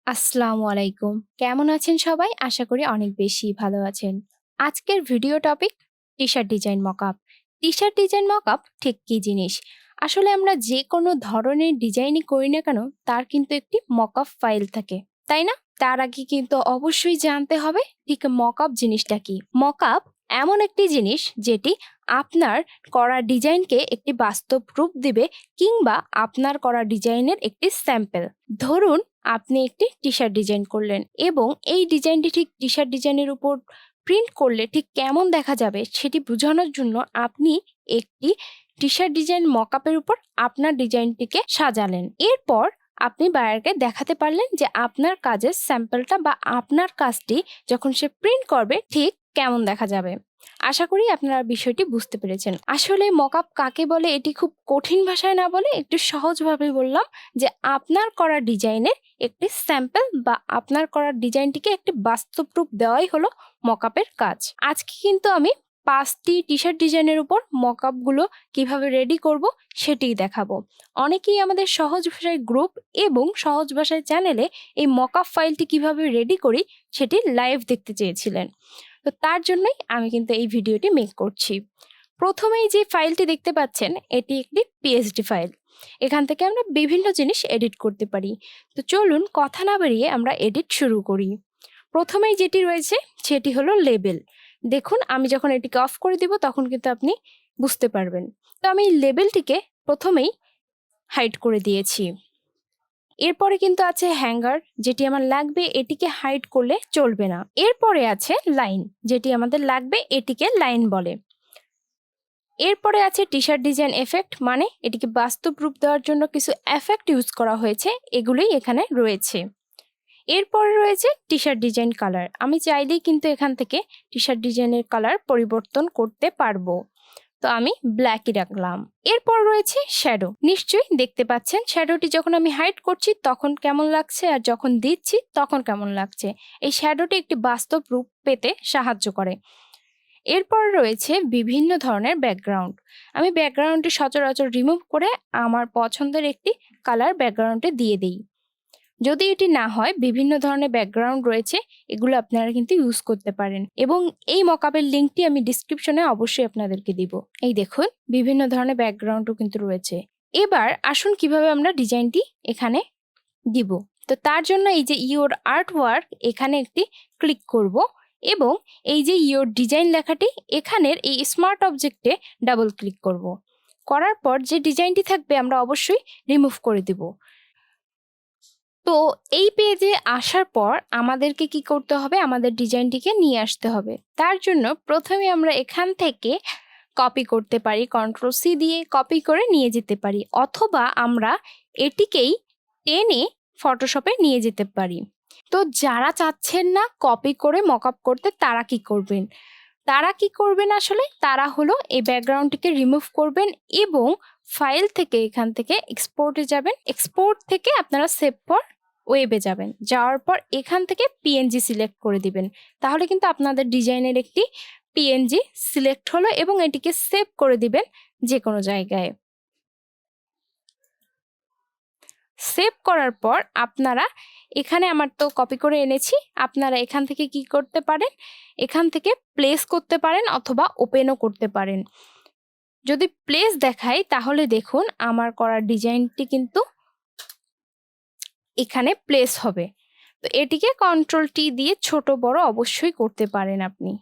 আসসালামু আলাইকুম। কেমন আছেন সবাই? আশা করি অনেক বেশি ভালো আছেন। আজকের video topic t-shirt design mockup. T-shirt design mockup ঠিক কী জিনিস? আসলে আমরা যে কোনো ধরনের ডিজাইনই করি না কেন তার কিন্তু একটি মকআপ ফাইল থাকে, তাই না? তার আগে কিন্তু অবশ্যই জানতে হবে ঠিক মকআপ জিনিসটা কি। মকআপ এমন একটি জিনিস যেটি আপনার করা ডিজাইনকে একটি বাস্তব রূপ দিবে কিংবা আপনার করা ডিজাইনের একটি স্যাম্পল। ধরুন আপনি একটি টি-শার্ট ডিজাইন করলেন এবং এই ডিজাইনটি ঠিক টি-শার্ট ডিজাইনের উপর প্রিন্ট করলে ঠিক কেমন দেখা যাবে সেটি বোঝানোর জন্য আপনি একটি টি-শার্ট ডিজাইন মকআপের উপর আপনার ডিজাইনটিকে সাজালেন। এরপর আপনি বায়ারকে দেখাতে পারলেন যে আপনার কাজের স্যাম্পলটা বা আপনার কাজটি যখন সে প্রিন্ট করবে ঠিক কেমন দেখা যাবে। আশা করি আপনারা বিষয়টি বুঝতে পেরেছেন। আসলে মকআপ কাকে বলে এটি খুব কঠিন ভাষায় না বলে একটু সহজভাবে বললাম যে আপনার করা ডিজাইনের একটি স্যাম্পল বা আপনার করা ডিজাইনটিকে একটি বাস্তব রূপ দেওয়াই হলো মকআপের কাজ। আজকে কিন্তু আমি 5টি টি-শার্ট ডিজাইনের উপর মকআপগুলো কিভাবে রেডি করব সেটিই দেখাবো। অনেকেই আমাদের সহজ ভাষায় গ্রুপ এবং সহজ ভাষায় চ্যানেলে এই মকআপ ফাইলটি কিভাবে রেডি করি সেটি লাইভ দেখতে চেয়েছিলেন। তো তার জন্যই আমি কিন্তু এই ভিডিওটি মেক করছি। প্রথমেই যে ফাইলটি দেখতে পাচ্ছেন এটি একটি পিএসডি ফাইল। এখান থেকে আমরা বিভিন্ন জিনিস এডিট করতে পারি। তো চলুন কথা না বাড়িয়ে আমরা এডিট শুরু করি। প্রথমেই যেটি রয়েছে সেটি হলো লেবেল। দেখুন আমি যখন এটিকে অফ করে দিব তখন কিন্তু আপনি বুঝতে পারবেন। তো আমি লেবেলটিকে প্রথমেই হাইড করে দিয়েছি। এরপরে কিন্তু আছে হ্যাঙ্গার, যেটি আমার লাগবে, এটিকে হাইড করলে চলবে না। এরপরে আছে লাইন, যেটি আমাদের লাগবে, এটিকে লাইন বলে। এরপরে আছে টি-শার্ট ডিজাইন এফেক্ট, মানে এটিকে বাস্তব রূপ দেওয়ার জন্য কিছু এফেক্ট ইউজ করা হয়েছে, এগুলোই এখানে রয়েছে। এরপরে রয়েছে টি-শার্ট ডিজাইন কালার। আমি চাইলেই কিন্তু এখান থেকে টি-শার্ট ডিজাইনের কালার পরিবর্তন করতে পারবো। তো আমি ব্ল্যাকই রাখলাম। এরপর রয়েছে শ্যাডো। নিশ্চয়ই দেখতে পাচ্ছেন শ্যাডোটি যখন আমি হাইড করছি তখন কেমন লাগছে আর যখন দিচ্ছি তখন কেমন লাগছে। এই শ্যাডোটি একটি বাস্তব রূপ পেতে সাহায্য করে। এরপর রয়েছে বিভিন্ন ধরনের ব্যাকগ্রাউন্ড। আমি ব্যাকগ্রাউন্ডটি সচরাচর রিমুভ করে আমার পছন্দের একটি কালার ব্যাকগ্রাউন্ডে দিয়ে দিই। যদি এটি না হয় বিভিন্ন ধরনের ব্যাকগ্রাউন্ড রয়েছে, এগুলো আপনারা কিন্তু ইউজ করতে পারেন এবং এই মকআপের লিঙ্কটি আমি ডিসক্রিপশনে অবশ্যই আপনাদেরকে দিব। এই দেখুন বিভিন্ন ধরনের ব্যাকগ্রাউন্ডও কিন্তু রয়েছে। এবার আসুন কিভাবে আমরা ডিজাইনটি এখানে দিব। তো তার জন্য এই যে ইওর আর্ট ওয়ার্ক এখানে একটি ক্লিক করব এবং এই যে ইওর ডিজাইন লেখাটি এখানের এই স্মার্ট অবজেক্টে ডাবল ক্লিক করব। করার পর যে ডিজাইনটি থাকবে আমরা অবশ্যই রিমুভ করে দেব। তো এই পেজে আসার পর আমাদেরকে কি করতে হবে, আমাদের ডিজাইনটিকে নিয়ে আসতে হবে। তার জন্য প্রথমে আমরা এখান থেকে কপি করতে পারি, কন্ট্রোল সি দিয়ে কপি করে নিয়ে যেতে পারি, অথবা আমরা এটিকেই টেনে ফটোশপে নিয়ে যেতে পারি। তো যারা চাচ্ছেন না কপি করে মকআপ করতে তারা কি করবেন আসলে তারা হলো এই ব্যাকগ্রাউন্ডটিকে রিমুভ করবেন এবং ফাইল থেকে এখান থেকে এক্সপোর্টে যাবেন। এক্সপোর্ট থেকে আপনারা সেভ ফর ওয়েবে যাবেন। যাওয়ার পর এখান থেকে পিএনজি সিলেক্ট করে দিবেন। তাহলে কিন্তু আপনাদের ডিজাইনের একটি পিএনজি সিলেক্ট হলো এবং এটিকে সেভ করে দিবেন যে কোনো জায়গায়। সেভ করার পর আপনারা এখানে, আমার তো কপি করে এনেছি, আপনারা এখান থেকে কি করতে পারেন, এখান থেকে প্লেস করতে পারেন অথবা ওপেনও করতে পারেন। যদি প্লেস দেখাই তাহলে দেখুন আমার করা ডিজাইনটি কিন্তু এখানে প্লেস হবে। তো এটিকে কন্ট্রোল টি দিয়ে ছোট বড় অবশ্যই করতে পারেন আপনি।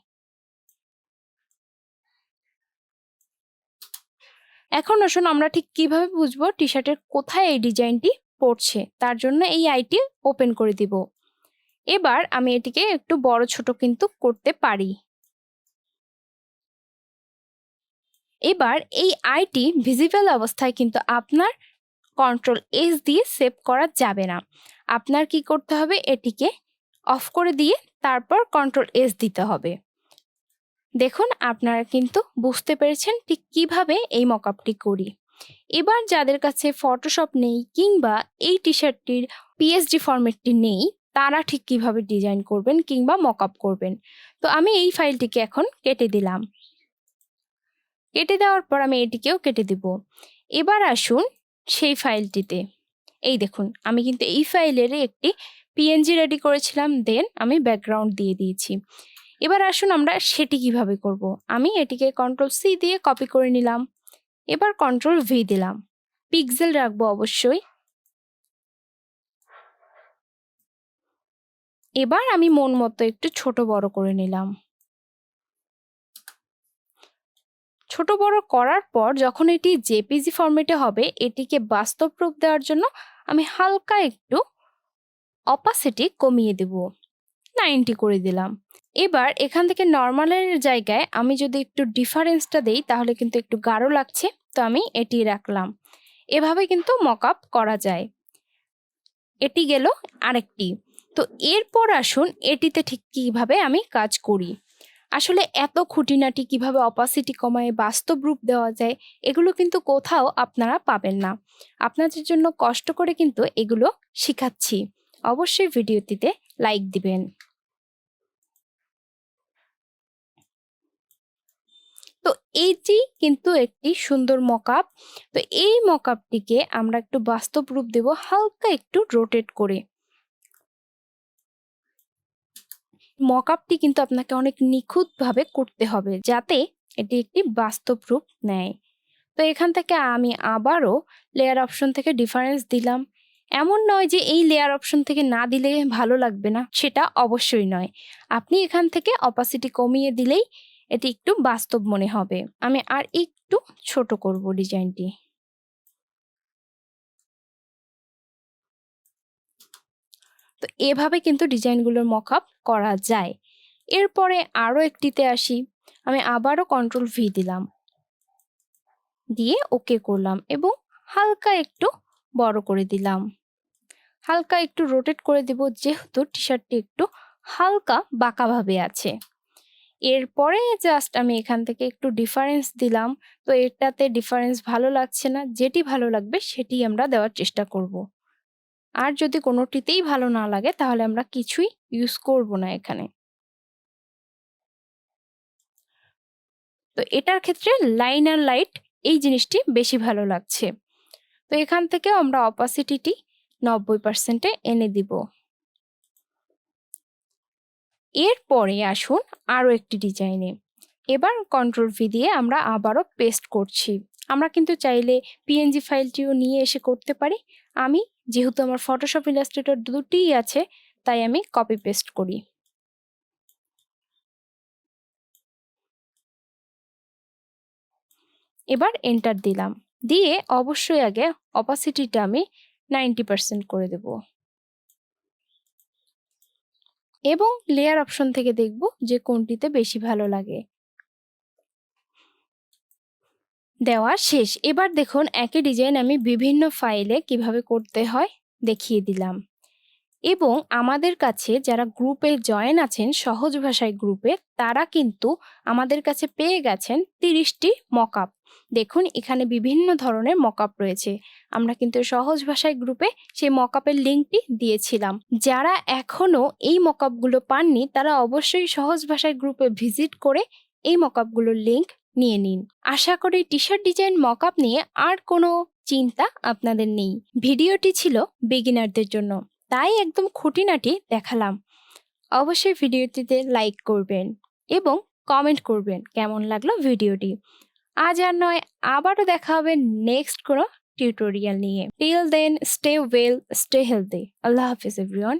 এখন আসুন আমরা ঠিক কিভাবে বুঝবো টি-শার্টের কোথায় এই ডিজাইনটি পড়ছে। তার জন্য এই আইটি ওপেন করে দিব। এবার আমি এটিকে একটু বড় ছোট কিন্তু করতে পারি। এবার এই আইটি ভিজিবল অবস্থায় কিন্তু আপনার কন্ট্রোল এস দিয়ে সেভ করা যাবে না। আপনার কি করতে হবে, এটিকে অফ করে দিয়ে তারপর কন্ট্রোল এস দিতে হবে। দেখুন আপনারা কিন্তু বুঝতে পেরেছেন ঠিক কিভাবে এই মকআপটি করি। এবার যাদের কাছে ফটোশপ নেই কিংবা এই টি-শার্টটির পিএসডি ফরম্যাটটি নেই তারা ঠিক কিভাবে ডিজাইন করবেন কিংবা মকআপ করবেন। তো আমি এই ফাইলটিকে এখন কেটে দিলাম। কেটে দেওয়ার পর আমি এটিকেও কেটে দিব। এবার আসুন সেই ফাইলটিতে। এই দেখুন আমি কিন্তু এই ফাইলের একটি পিএনজি রেডি করেছিলাম, দেন আমি ব্যাকগ্রাউন্ড দিয়ে দিয়েছি। এবার আসুন আমরা সেটি কিভাবে করব। আমি এটিকে Ctrl+C দিয়ে কপি করে নিলাম। এবার Ctrl+V দিলাম। পিক্সেল রাখবো অবশ্যই। এবার আমি মন মতো একটু ছোট বড় করে নিলাম। ছোট বড় করার পর যখন এটি জেপিজি ফরম্যাটে হবে, এটিকে বাস্তব রূপ দেওয়ার জন্য আমি হালকা একটু অপাসিটি কমিয়ে দেব, 90 করে দিলাম। এবার এখান থেকে নর্মালের জায়গায় আমি যদি একটু ডিফারেন্সটা দেই তাহলে কিন্তু একটু গাঢ় লাগছে, তো আমি এটি রাখলাম। এভাবে কিন্তু মকআপ করা যায়। এটি গেল আরেকটি। তো এরপর আসুন এটিতে ঠিক কিভাবে আমি কাজ করি। আসলে এত খুঁটিনাটি কিভাবে অপাসিটি কমায় বাস্তব রূপ দেওয়া যায়, এগুলো কিন্তু কোথাও আপনারা পাবেন না। আপনাদের জন্য কষ্ট করে কিন্তু এগুলো শিখাচ্ছি। অবশ্যই ভিডিওটিতে লাইক দিবেন। তো এইটি কিন্তু একটি সুন্দর মকআপ। তো এই মকআপটিকে আমরা একটু বাস্তব রূপ দেব হালকা একটু রোটেট করে। মকআপটি কিন্তু আপনাকে অনেক নিখুঁতভাবে করতে হবে যাতে এটি একটি বাস্তব রূপ নেয়। তো এখান থেকে আমি আবারও লেয়ার অপশন থেকে ডিফারেন্স দিলাম। এমন নয় যে এই লেয়ার অপশন থেকে না দিলে ভালো লাগবে না, সেটা অবশ্যই নয়। আপনি এখান থেকে অপাসিটি কমিয়ে দিলেই এটি একটু বাস্তব মনে হবে। আমি আর একটু ছোট করব ডিজাইনটি। তো এভাবে কিন্তু ডিজাইনগুলোর মকআপ করা যায়। এরপরে আরও একটিতে আসি। আমি আবারও Ctrl+V দিলাম, দিয়ে ওকে করলাম এবং হালকা একটু বড় করে দিলাম। হালকা একটু রোটেট করে দেব যেহেতু টি শার্টটি একটু হালকা বাঁকাভাবে আছে। এরপরে জাস্ট আমি এখান থেকে একটু ডিফারেন্স দিলাম। তো এটাতে ডিফারেন্স ভালো লাগছে না, যেটি ভালো লাগবে সেটি আমরা দেওয়ার চেষ্টা করব। আর যদি কোনোটিতেই ভালো না লাগে তাহলে আমরা কিছুই ইউজ করব না এখানে। তো এটার ক্ষেত্রে লাইন আর লাইট এই জিনিসটি বেশি ভালো লাগছে। তো এখান থেকে আমরা অপাসিটিটি 90% এনে দিব। এরপরে আসুন আরও একটি ডিজাইনে। এবার Ctrl+V দিয়ে আমরা আবারও পেস্ট করছি। আমরা কিন্তু চাইলে পিএনজি ফাইলটিও নিয়ে এসে করতে পারি। আমি যেহেতু আমার ফটোশপ ইলাস্ট্রেটর দুটিই আছে, তাই আমি কপি পেস্ট করি। এবার এন্টার দিলাম, দিয়ে অবশ্যই আগে অপাসিটিটা আমি 90% করে দেব এবং লেয়ার অপশন থেকে দেখব যে কোনটিতে বেশি ভালো লাগে। দেওয়া শেষ। এবার দেখুন একই ডিজাইন আমি বিভিন্ন ফাইলে কিভাবে করতে হয় দেখিয়ে দিলাম। এবং আমাদের কাছে যারা গ্রুপে জয়েন আছেন সহজ ভাষায় গ্রুপে, তারা কিন্তু আমাদের কাছে পেয়ে গেছেন 30টি মকআপ। দেখুন এখানে বিভিন্ন ধরনের মকআপ রয়েছে। আমরা কিন্তু সহজ ভাষায় গ্রুপে সেই মকআপের লিঙ্কটি দিয়েছিলাম। যারা এখনো এই মকআপগুলো পাননি তারা অবশ্যই সহজ ভাষায় গ্রুপে ভিজিট করে এই মকআপগুলোর লিঙ্ক নিয়ে নিন। আশা করি টি শার্ট ডিজাইন মকআপ নিয়ে আর কোনো চিন্তা আপনাদের নেই। ভিডিওটি ছিল বিগিনারদের জন্য, তাই একদম খুঁটিনাটি দেখালাম। অবশ্যই ভিডিওটিতে লাইক করবেন এবং কমেন্ট করবেন কেমন লাগলো ভিডিওটি। আজ আর নয়, আবারও দেখা হবে নেক্সট কোনো টিউটোরিয়াল নিয়ে। Till then stay well, stay healthy. আল্লাহ হাফিজ এভরিওয়ান।